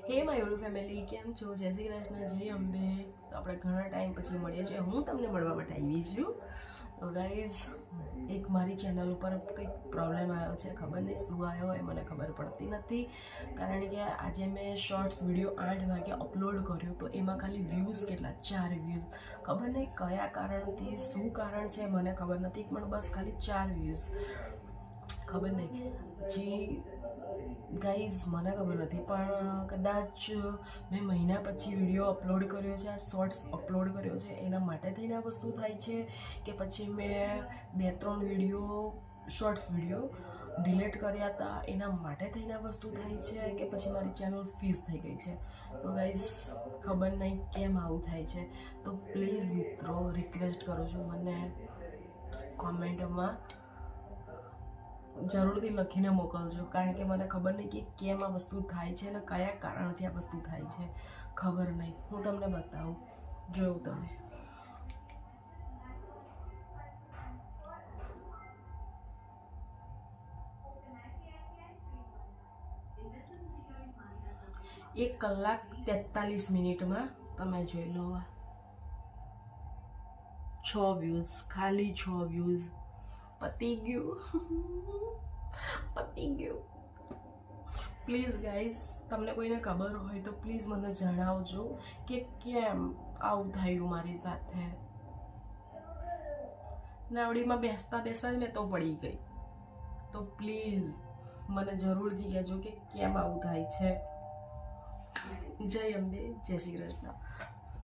હે my YouTube family, કેમ છો? જય શ્રી કૃષ્ણ, જય અંબે. તો આપણે ઘણા ટાઈમ પછી મળીએ છીએ. હું તમને મળવા માટે આવી છું. તો ગાઈઝ, એક મારી ચેનલ ઉપર કંઈક પ્રોબ્લેમ આવ્યો છે. ખબર નહીં શું આવ્યો હોય, મને ખબર પડતી નથી. કારણ કે આજે મેં શોર્ટ્સ વિડીયો 8 વાગે અપલોડ કર્યો તો એમાં ખાલી વ્યૂઝ કેટલા 4 વ્યૂઝ. ખબર નહીં કયા કારણથી, શું કારણ છે મને ખબર નથી, પણ બસ ખાલી 4 વ્યૂઝ. ખબર નહીં પછી ગાઈઝ, મને ખબર નથી, પણ કદાચ મેં મહિના પછી વિડીયો અપલોડ કર્યો છે, આ શોર્ટ્સ અપલોડ કર્યો છે, એના માટે થઈને આ વસ્તુ થાય છે કે પછી મેં 2-3 વિડીયો શોર્ટ્સ વિડીયો ડિલીટ કર્યા હતા એના માટે થઈને આ વસ્તુ થાય છે કે પછી મારી ચેનલ ફ્રીઝ થઈ ગઈ છે. તો ગાઈઝ, ખબર નહીં કેમ આવું થાય છે. તો પ્લીઝ મિત્રો, રિક્વેસ્ટ કરું છું, મને કોમેન્ટમાં જરૂરથી લખીને મોકલજો. કારણ કે મને ખબર નહીં કે કેમ આ વસ્તુ થાય છે અને કયા કારણથી આ વસ્તુ થાય છે, ખબર નહીં. હું તમને બતાવું, જોયું તમે. એક કલાક 43 મિનિટમાં તમે જોઈ લો, 6 વ્યૂઝ, ખાલી 6 વ્યૂઝ. પતી ગયું. પ્લીઝ ગાઈઝ, તમને કોઈને ખબર હોય તો પ્લીઝ મને જણાવજો કે કેમ આવું થયું મારી સાથે. નાવડીમાં બેસતા મેં તો પડી ગઈ. તો પ્લીઝ મને જરૂરથી કહેજો કે કેમ આવું થાય છે. જય અંબે, જય શ્રી કૃષ્ણ.